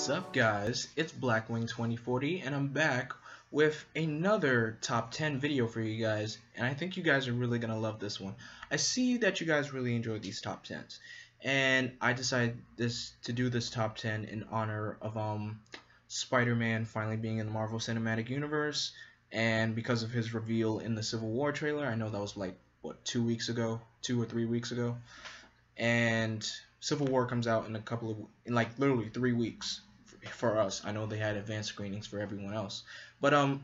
What's up, guys? It's Blackwing2040 and I'm back with another top 10 video for you guys, and I think you guys are really gonna love this one. I see that you guys really enjoy these top 10s, and I decided to do this top 10 in honor of Spider-Man finally being in the Marvel Cinematic Universe, and because of his reveal in the Civil War trailer. I know that was like what, 2 or 3 weeks ago, and Civil War comes out in like literally 3 weeks for us. I know they had advanced screenings for everyone else, but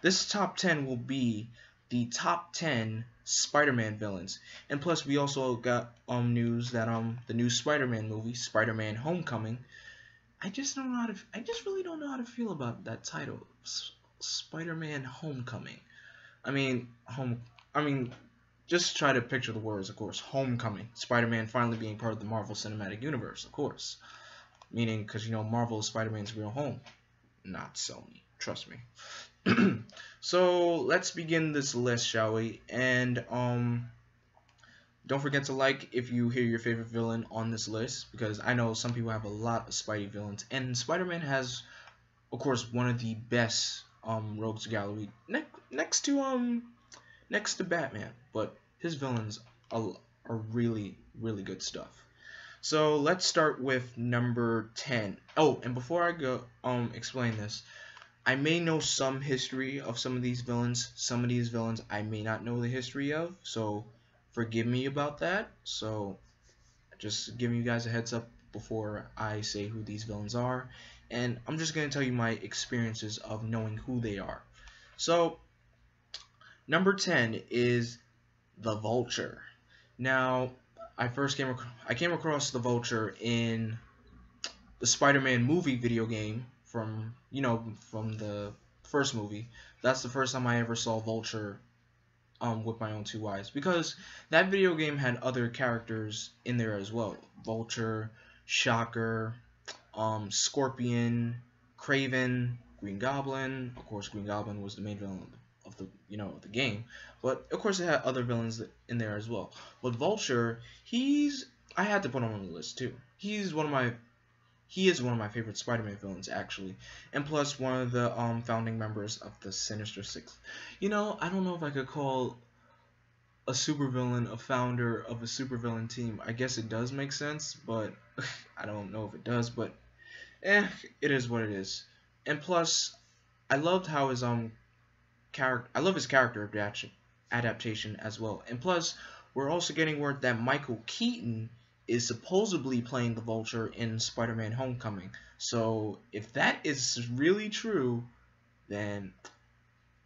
this top 10 will be the top 10 Spider-Man villains, and plus we also got news that the new Spider-Man movie, Spider-Man Homecoming. I just really don't know how to feel about that title, Spider-Man Homecoming. I mean, just try to picture the words, of course. Homecoming. Spider-Man finally being part of the Marvel Cinematic Universe, of course. Meaning, because, you know, Marvel is Spider-Man's real home. Not Sony. Trust me. So, let's begin this list, shall we? And, don't forget to like if you hear your favorite villain on this list, because I know some people have a lot of Spidey villains. And Spider-Man has, of course, one of the best rogues gallery next to Batman, but his villains are really, really good stuff. So let's start with number 10. Oh, and before I go explain this, I may know some history of some of these villains. Some of these villains I may not know the history of, so forgive me about that. So just giving you guys a heads up before I say who these villains are, and I'm just going to tell you my experiences of knowing who they are. So number 10 is the Vulture. Now, I came across the Vulture in the Spider-Man movie video game from the first movie. That's the first time I ever saw Vulture with my own two eyes, because that video game had other characters in there as well. Vulture, Shocker, Scorpion, Craven, Green Goblin. Of course, Green Goblin was the main villain of the game, but of course it had other villains in there as well. But Vulture, I had to put him on the list too. He is one of my favorite Spider-Man villains, actually, and plus one of the founding members of the Sinister Six. I don't know if I could call a supervillain a founder of a supervillain team. I guess it does make sense, but I don't know if it does. But it is what it is. And plus, I loved how his I love his character adaptation as well. And plus, we're also getting word that Michael Keaton is supposedly playing the Vulture in Spider-Man Homecoming. So if that is really true, then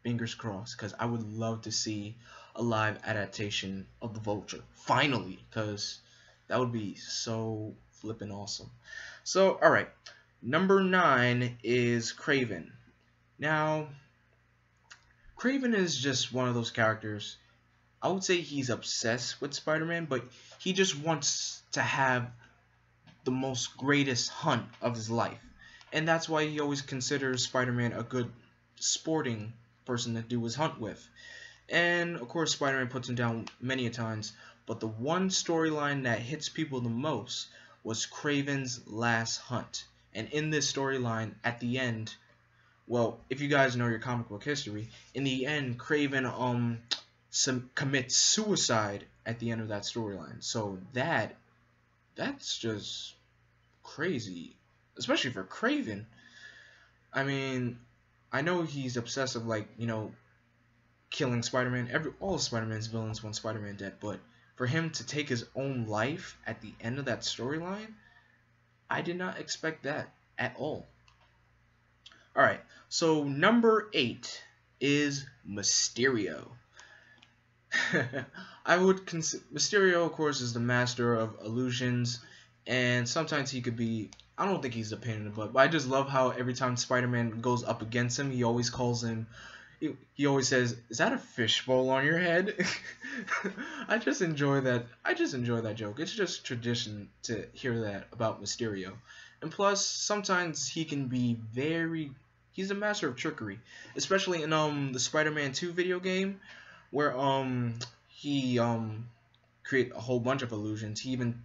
fingers crossed, because I would love to see a live adaptation of the Vulture finally, because that would be so flippin' awesome. So alright, number 9 is Craven. Now, Craven is just one of those characters. I would say he's obsessed with Spider-Man, but he just wants to have the most greatest hunt of his life. And that's why he always considers Spider-Man a good sporting person to do his hunt with. And of course, Spider-Man puts him down many a times, but the one storyline that hits people the most was Craven's last hunt. And in this storyline, at the end, well, if you guys know your comic book history, in the end, Craven commits suicide at the end of that storyline. So that's just crazy, especially for Craven. I mean, I know he's obsessive, like, killing Spider-Man. All of Spider-Man's villains want Spider-Man dead, but for him to take his own life at the end of that storyline, I did not expect that at all. Alright, so number 8 is Mysterio. Mysterio, of course, is the master of illusions, and sometimes he could be, I don't think he's a pain in the butt, but I just love how every time Spider-Man goes up against him, he always calls him, he always says, "Is that a fishbowl on your head?" I just enjoy that joke. It's just tradition to hear that about Mysterio. And plus, sometimes he can be he's a master of trickery, especially in the Spider-Man 2 video game, where he create a whole bunch of illusions. He even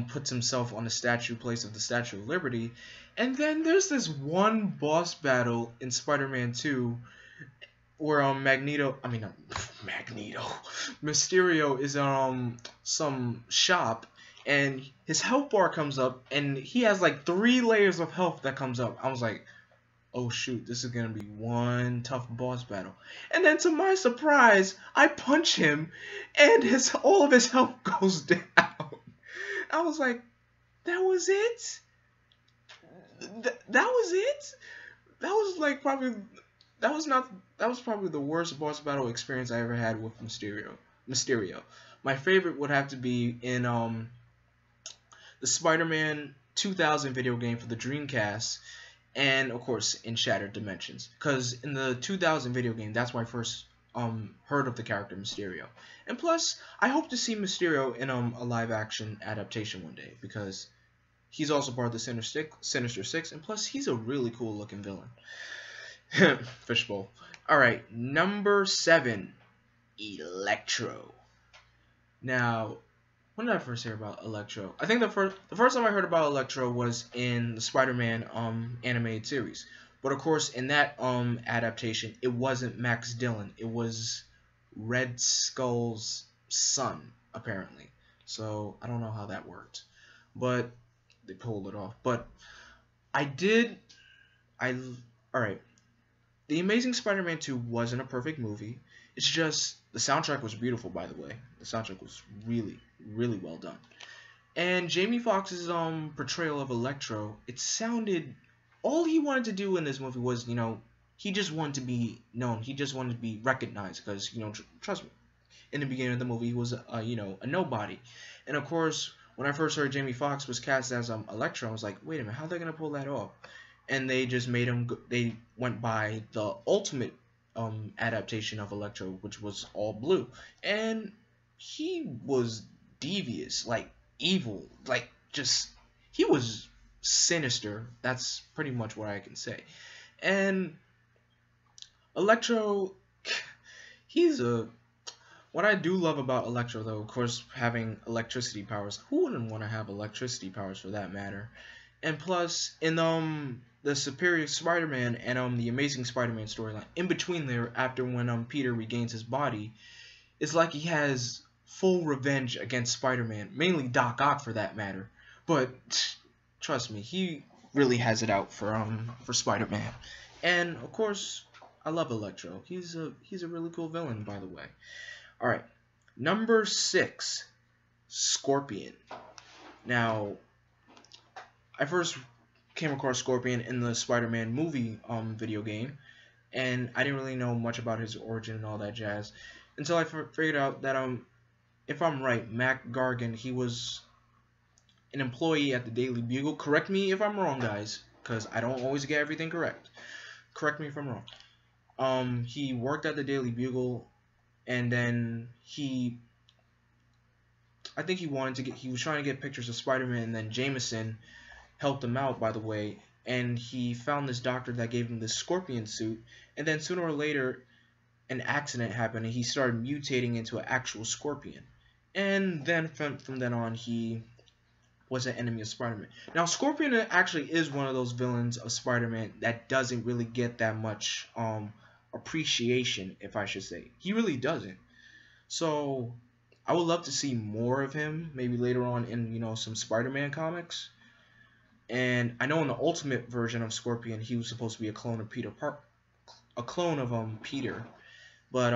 puts himself on the statue place of the Statue of Liberty. And then there's this one boss battle in Spider-Man 2 where Magneto, Mysterio is some shop, and his health bar comes up, and he has like 3 layers of health that comes up. I was like, oh shoot, this is gonna be one tough boss battle. And then to my surprise, I punch him, and all of his health goes down. I was like, that was it? That was it? That was like probably that was not that was probably the worst boss battle experience I ever had with Mysterio. My favorite would have to be in the Spider-Man 2000 video game for the Dreamcast, and of course in Shattered Dimensions, because in the 2000 video game, that's when I first heard of the character Mysterio. And plus, I hope to see Mysterio in a live action adaptation one day, because he's also part of the Sinister Six, and plus he's a really cool looking villain. Fishbowl. Alright, number 7, Electro. Now, when did I first hear about Electro? I think the first time I heard about Electro was in the Spider-Man animated series. But of course, in that adaptation, it wasn't Max Dillon. It was Red Skull's son, apparently. So I don't know how that worked, but they pulled it off. But alright. The Amazing Spider-Man 2 wasn't a perfect movie. It's just, the soundtrack was beautiful, by the way. The soundtrack was really, really well done. And Jamie Foxx's portrayal of Electro, it sounded, all he wanted to do in this movie was, he just wanted to be known. He just wanted to be recognized, because, trust me, in the beginning of the movie, he was, a nobody. And of course, when I first heard Jamie Foxx was cast as Electro, I was like, wait a minute, how are they going to pull that off? And they just made him, they went by the ultimate adaptation of Electro, which was all blue. And he was devious, like evil, like just, he was sinister. That's pretty much what I can say. And Electro, what I do love about Electro, though, of course, having electricity powers. Who wouldn't want to have electricity powers, for that matter? And plus, in the Superior Spider-Man and the Amazing Spider-Man storyline, in between there, after when Peter regains his body, it's like he has full revenge against Spider-Man, mainly Doc Ock for that matter. But trust me, he really has it out for Spider-Man. And of course, I love Electro. He's a really cool villain, by the way. All right, number 6, Scorpion. Now, I first came across Scorpion in the Spider-Man movie video game, and I didn't really know much about his origin and all that jazz until I figured out that if I'm right, Mac Gargan, he was an employee at the Daily Bugle. Correct me if I'm wrong, guys, because I don't always get everything correct. Correct me if I'm wrong. He worked at the Daily Bugle, and then he was trying to get pictures of Spider-Man, and then Jameson helped him out, by the way, and he found this doctor that gave him this Scorpion suit, and then sooner or later an accident happened and he started mutating into an actual Scorpion. And then from then on, he was an enemy of Spider-Man. Now, Scorpion actually is one of those villains of Spider-Man that doesn't really get that much appreciation, if I should say. He really doesn't. So I would love to see more of him, maybe later on in some Spider-Man comics. And I know in the Ultimate version of Scorpion, he was supposed to be a clone of Peter. But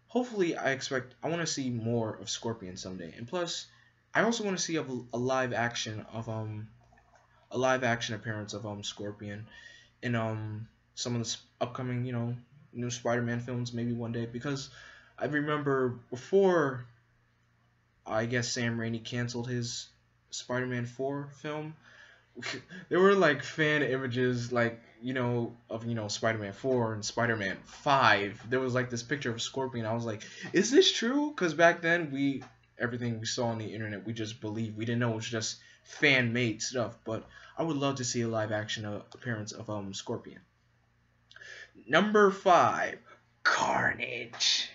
hopefully, I want to see more of Scorpion someday. And plus, I also want to see a live action appearance of Scorpion in some of the upcoming new Spider-Man films, maybe one day, because I remember before, I guess, Sam Raimi canceled his Spider-Man 4 film, there were like fan images of Spider-Man 4 and Spider-Man 5. There was like this picture of Scorpion. I was like, is this true? Because back then everything we saw on the internet, we just believed. We didn't know it was just fan made stuff. But I would love to see a live action appearance of Scorpion. Number 5, Carnage.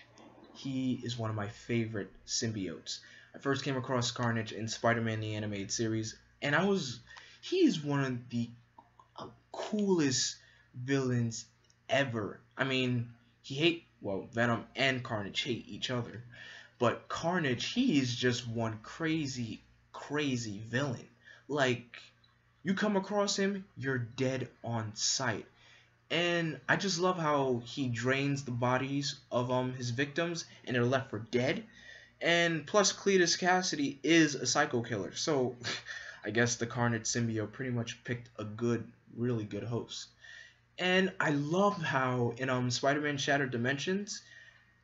He is one of my favorite symbiotes. I first came across Carnage in Spider-Man the animated series, and he's one of the coolest villains ever. I mean, Venom and Carnage hate each other, but Carnage, he is just one crazy, crazy villain. Like, you come across him, you're dead on sight. And I just love how he drains the bodies of his victims and they're left for dead. And plus Cletus Cassidy is a psycho killer. So I guess the Carnage symbiote pretty much picked a really good host. And I love how in Spider-Man Shattered Dimensions,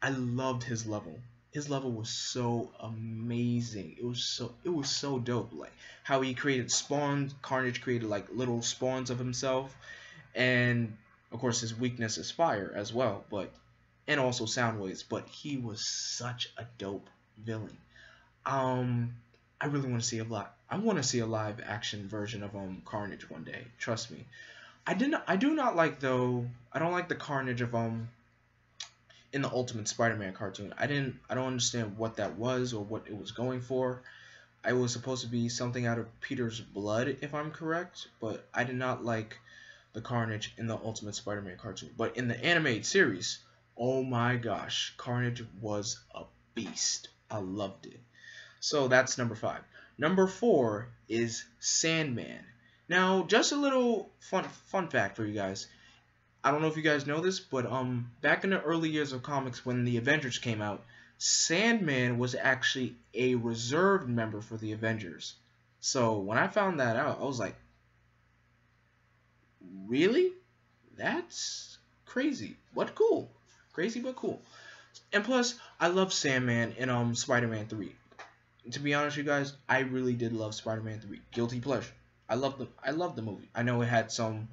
I loved his level. His level was so amazing. It was so dope. Like how he created spawns. Carnage created like little spawns of himself, and of course his weakness is fire as well, and also sound waves. But he was such a dope villain. I really want to see a lot. I want to see a live action version of Carnage one day. Trust me. I do not like though. I don't like the Carnage of in the Ultimate Spider-Man cartoon. I don't understand what that was or what it was going for. It was supposed to be something out of Peter's blood, if I'm correct, but I did not like the Carnage in the Ultimate Spider-Man cartoon. But in the animated series, oh my gosh, Carnage was a beast. I loved it. So that's number 5. Number 4 is Sandman. Now, just a little fun fact for you guys. I don't know if you guys know this, but back in the early years of comics when the Avengers came out, Sandman was actually a reserved member for the Avengers. So when I found that out, I was like, really? That's crazy, but cool. Crazy but cool. And plus, I love Sandman in Spider-Man 3. To be honest with you guys, I really did love Spider-Man 3. Guilty pleasure. I love the movie. I know it had some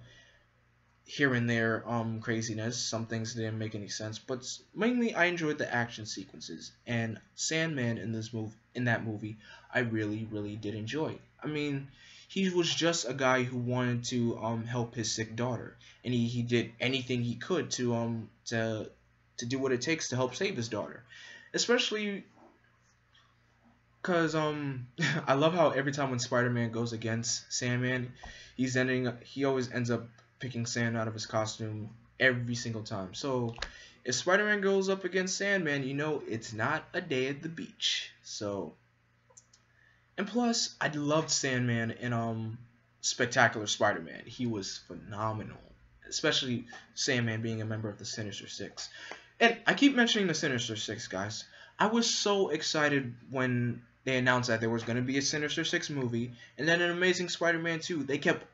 here and there craziness. Some things didn't make any sense, but mainly I enjoyed the action sequences. And Sandman in that movie, I really did enjoy. I mean, he was just a guy who wanted to help his sick daughter, and he did anything he could to do what it takes to help save his daughter. Especially because I love how every time when Spider-Man goes against Sandman, he always ends up picking sand out of his costume every single time. So if Spider-Man goes up against Sandman, you know it's not a day at the beach. So, and plus I loved Sandman in Spectacular Spider-Man. He was phenomenal, especially Sandman being a member of the Sinister Six. And I keep mentioning the Sinister Six, guys. I was so excited when they announced that there was going to be a Sinister Six movie, and then in Amazing Spider-Man 2, they kept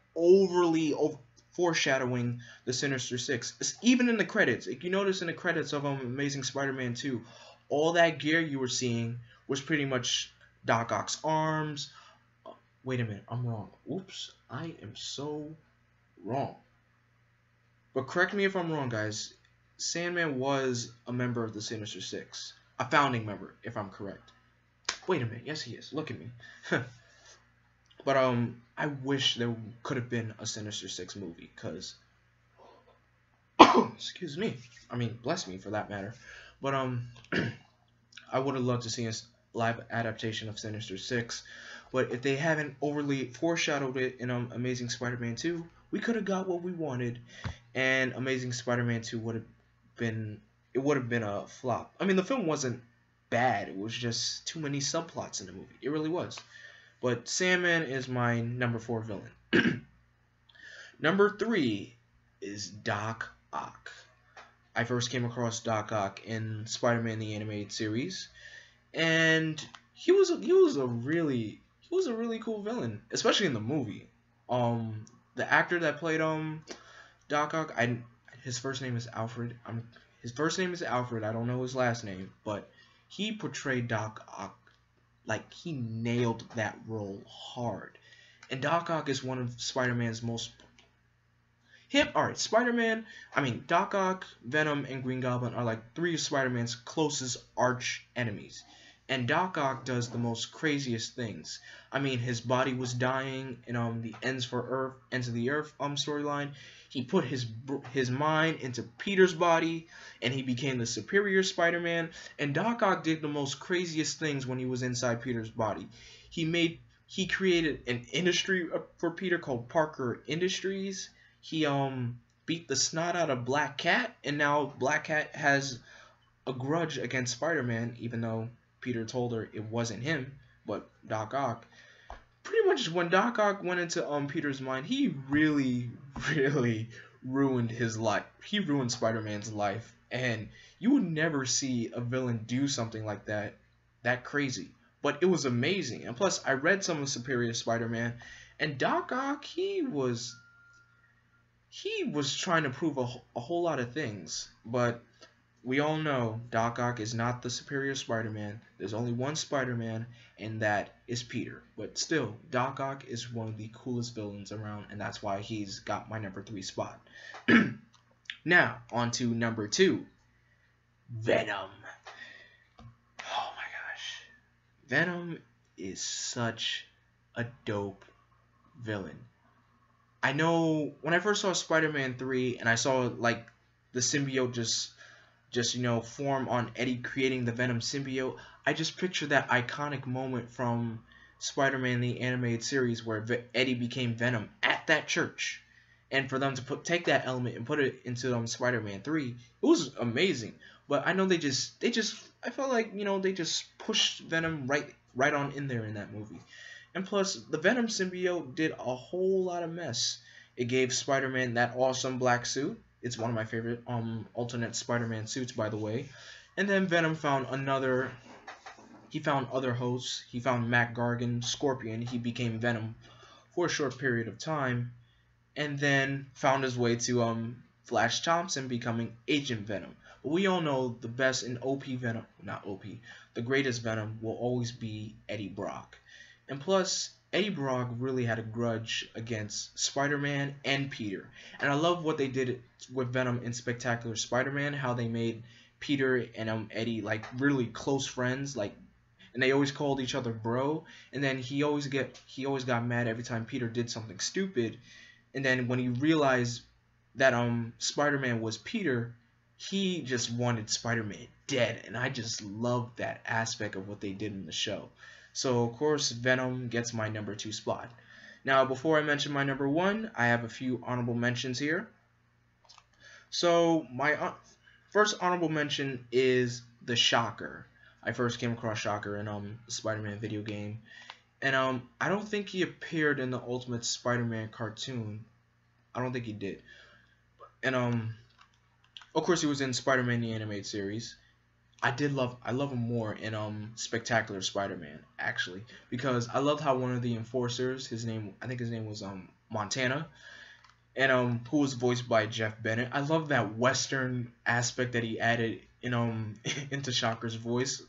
foreshadowing the Sinister Six. Even in the credits, if you notice in the credits of Amazing Spider-Man 2, all that gear you were seeing was pretty much Doc Ock's arms. Wait a minute, I'm wrong. Oops, I am so wrong. But correct me if I'm wrong, guys. Sandman was a member of the Sinister Six. A founding member, if I'm correct. Wait a minute, yes he is. Look at me. But I wish there could have been a Sinister Six movie, cause excuse me. I mean, bless me for that matter. But I would have loved to see a live adaptation of Sinister Six. But if they haven't overly foreshadowed it in Amazing Spider-Man 2, we could have got what we wanted, and Amazing Spider-Man 2 would have been a flop. I mean, the film wasn't bad. It was just too many subplots in the movie. It really was. But Sandman is my number 4 villain. Number 3 is Doc Ock. I first came across Doc Ock in Spider-Man the Animated Series, and he was a really cool villain, especially in the movie. The actor that played Doc Ock, his first name is Alfred. His first name is Alfred. I don't know his last name, but he portrayed Doc Ock like he nailed that role hard. And Doc Ock is one of Spider-Man's most Doc Ock, Venom, and Green Goblin are like 3 of Spider-Man's closest arch enemies. and Doc Ock does the most craziest things. I mean, his body was dying in the Ends of the Earth storyline. He put his mind into Peter's body, and he became the superior Spider-Man. And Doc Ock did the most craziest things when he was inside Peter's body. He created an industry for Peter called Parker Industries. He beat the snot out of Black Cat, and now Black Cat has a grudge against Spider-Man, even though Peter told her it wasn't him, but Doc Ock. Pretty much when Doc Ock went into Peter's mind, he really, really ruined his life. He ruined Spider-Man's life, and you would never see a villain do something like that crazy. But it was amazing, and plus I read some of Superior Spider-Man, and Doc Ock, he was trying to prove a whole lot of things, but we all know Doc Ock is not the superior Spider-Man. There's only one Spider-Man, and that is Peter. But still, Doc Ock is one of the coolest villains around, and that's why he's got my number 3 spot. Now, on to number 2. Venom. Oh my gosh. Venom is such a dope villain. I know when I first saw Spider-Man 3 and I saw like the symbiote just form on Eddie creating the Venom symbiote, I just picture that iconic moment from Spider-Man the animated series where Eddie became Venom at that church, and for them to take that element and put it into Spider-Man 3, it was amazing. But I know they just I felt like they just pushed Venom right on in there in that movie. And plus, the Venom symbiote did a whole lot of mess. It gave Spider-Man that awesome black suit. It's one of my favorite alternate Spider-Man suits, by the way. And then Venom found other hosts. He found Mac Gargan, Scorpion. He became Venom for a short period of time, and then found his way to Flash Thompson becoming Agent Venom. But we all know the best in OP Venom, not OP, the greatest Venom will always be Eddie Brock. And plus, Eddie Brock really had a grudge against Spider-Man and Peter. And I love what they did with Venom in Spectacular Spider-Man, how they made Peter and Eddie like really close friends, and they always called each other bro. And then he always got mad every time Peter did something stupid. And then when he realized that Spider-Man was Peter, he just wanted Spider-Man dead. And I just loved that aspect of what they did in the show. So, of course, Venom gets my number 2 spot. Now, before I mention my number 1, I have a few honorable mentions here. So, my first honorable mention is the Shocker. I first came across Shocker in the Spider-Man video game. And I don't think he appeared in the Ultimate Spider-Man cartoon. I don't think he did. And, of course, he was in Spider-Man the Animated Series. I love him more in Spectacular Spider-Man, actually, because I loved how one of the enforcers, I think his name was Montana, and who was voiced by Jeff Bennett. I love that Western aspect that he added in into Shocker's voice.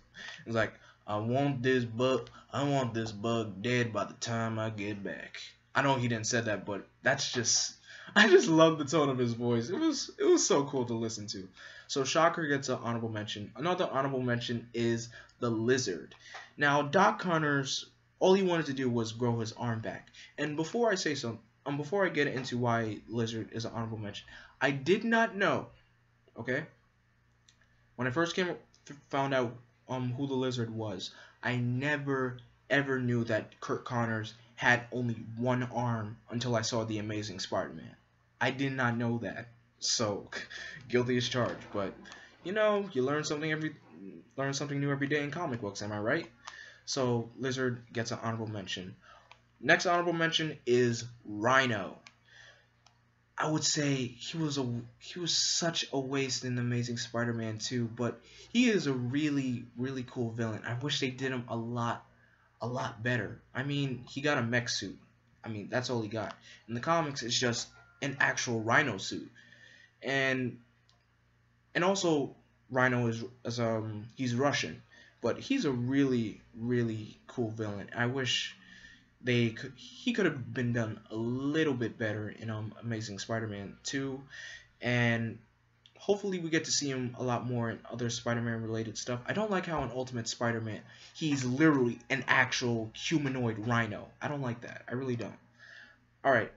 It's like, I want this bug dead by the time I get back. I know he didn't say that, but I just love the tone of his voice. It was so cool to listen to. So Shocker gets an honorable mention. Another honorable mention is the Lizard. Now, Doc Connors, all he wanted to do was grow his arm back. And before I say so, before I get into why Lizard is an honorable mention, I did not know, okay? When I first found out who the Lizard was, I never ever knew that Curt Connors had only one arm until I saw The Amazing Spider-Man. I did not know that. So, guilty as charged, but you learn something new every day in comic books, am I right? So, Lizard gets an honorable mention. Next honorable mention is Rhino. I would say he was such a waste in Amazing Spider-Man 2, but he is a really, really cool villain. I wish they did him a lot better. I mean, he got a mech suit. I mean, that's all he got. In the comics, it's just an actual Rhino suit. And also Rhino is he's Russian, but he's a really, really cool villain. I wish he could have been done a little bit better in Amazing Spider-Man 2, and hopefully we get to see him a lot more in other Spider-Man related stuff. I don't like how in Ultimate Spider-Man he's literally an actual humanoid rhino. I don't like that. I really don't. All right.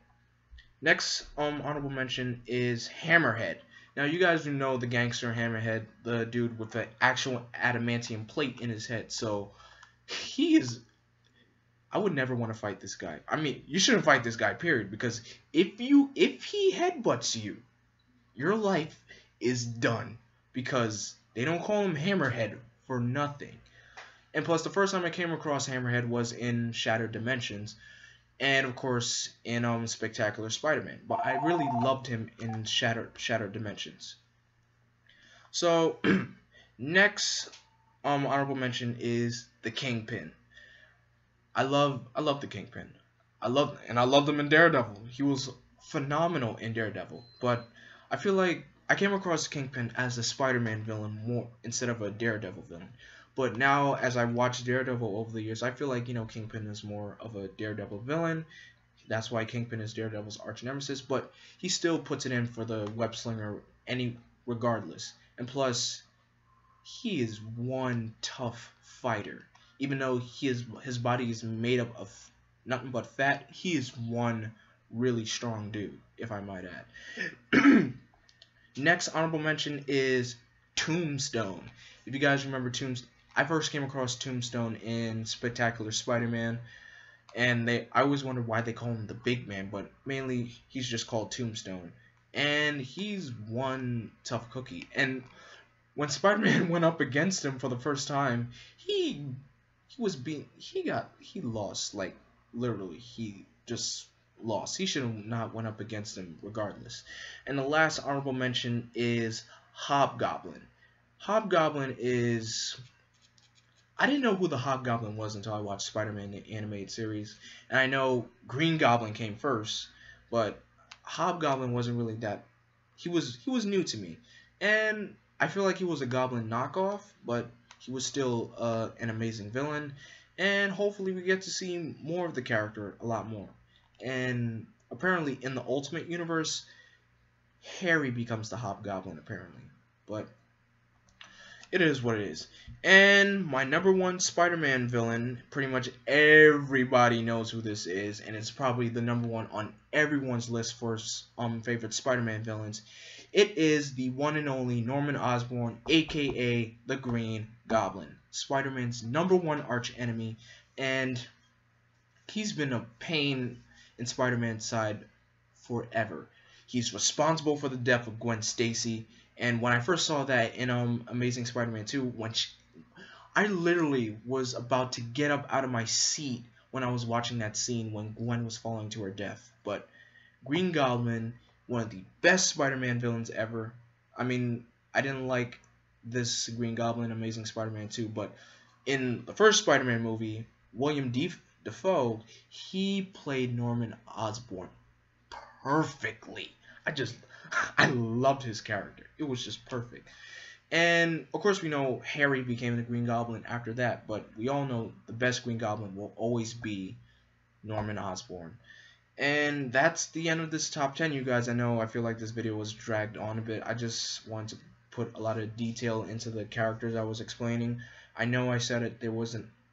Next honorable mention is Hammerhead. Now you guys know the gangster Hammerhead, the dude with the actual adamantium plate in his head. So he is. I would never want to fight this guy. I mean, you shouldn't fight this guy, period. Because if he headbutts you, your life is done. Because they don't call him Hammerhead for nothing. And plus, the first time I came across Hammerhead was in Shattered Dimensions. And of course in Spectacular Spider-Man, but I really loved him in Shattered Dimensions. So next honorable mention is the Kingpin. I love the Kingpin. I loved him in Daredevil. He was phenomenal in Daredevil, but I feel like I came across Kingpin as a Spider-Man villain more instead of a Daredevil villain. But now, as I watch Daredevil over the years, I feel like, Kingpin is more of a Daredevil villain. That's why Kingpin is Daredevil's arch nemesis. But he still puts it in for the web slinger regardless. And plus, he is one tough fighter. Even though his body is made up of nothing but fat, he is one really strong dude, if I might add. Next honorable mention is Tombstone. If you guys remember Tombstone, I first came across Tombstone in Spectacular Spider-Man, and I always wondered why they call him the Big Man, but mainly he's just called Tombstone, and he's one tough cookie. And when Spider-Man went up against him for the first time, he lost, like literally he just lost. He should have not went up against him regardless. And the last honorable mention is Hobgoblin. Hobgoblin is... I didn't know who the Hobgoblin was until I watched Spider-Man the animated series. And I know Green Goblin came first, but Hobgoblin wasn't really that... He was new to me. And I feel like he was a Goblin knockoff, but he was still an amazing villain. And hopefully we get to see more of the character a lot more. And apparently in the Ultimate Universe, Harry becomes the Hobgoblin apparently. But it is what it is. And my number one Spider-Man villain, pretty much everybody knows who this is, and it's probably the number one on everyone's list for favorite Spider-Man villains. It is the one and only Norman Osborn, aka the Green Goblin, Spider-Man's number one arch enemy, and he's been a pain in Spider-Man's side forever. He's responsible for the death of Gwen Stacy. And when I first saw that in Amazing Spider-Man 2, I literally was about to get up out of my seat when I was watching that scene when Gwen was falling to her death. But Green Goblin, one of the best Spider-Man villains ever. I mean, I didn't like this Green Goblin Amazing Spider-Man 2, but in the first Spider-Man movie, William Dafoe, he played Norman Osborn perfectly. I loved his character. It was just perfect. And of course we know Harry became the Green Goblin after that, but we all know the best Green Goblin will always be Norman Osborn. And that's the end of this top 10, you guys. I feel like this video was dragged on a bit. I just wanted to put a lot of detail into the characters I was explaining. I know I said it,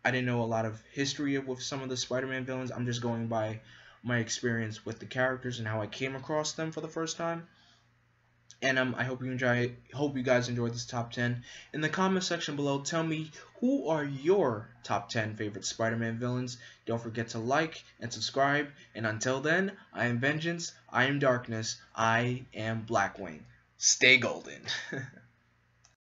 I didn't know a lot of history with some of the Spider-Man villains. I'm just going by my experience with the characters and how I came across them for the first time. And I hope you guys enjoyed this top 10. In the comment section below, tell me who are your top 10 favorite Spider-Man villains. Don't forget to like and subscribe. And until then, I am Vengeance, I am Darkness, I am Blackwing. Stay golden.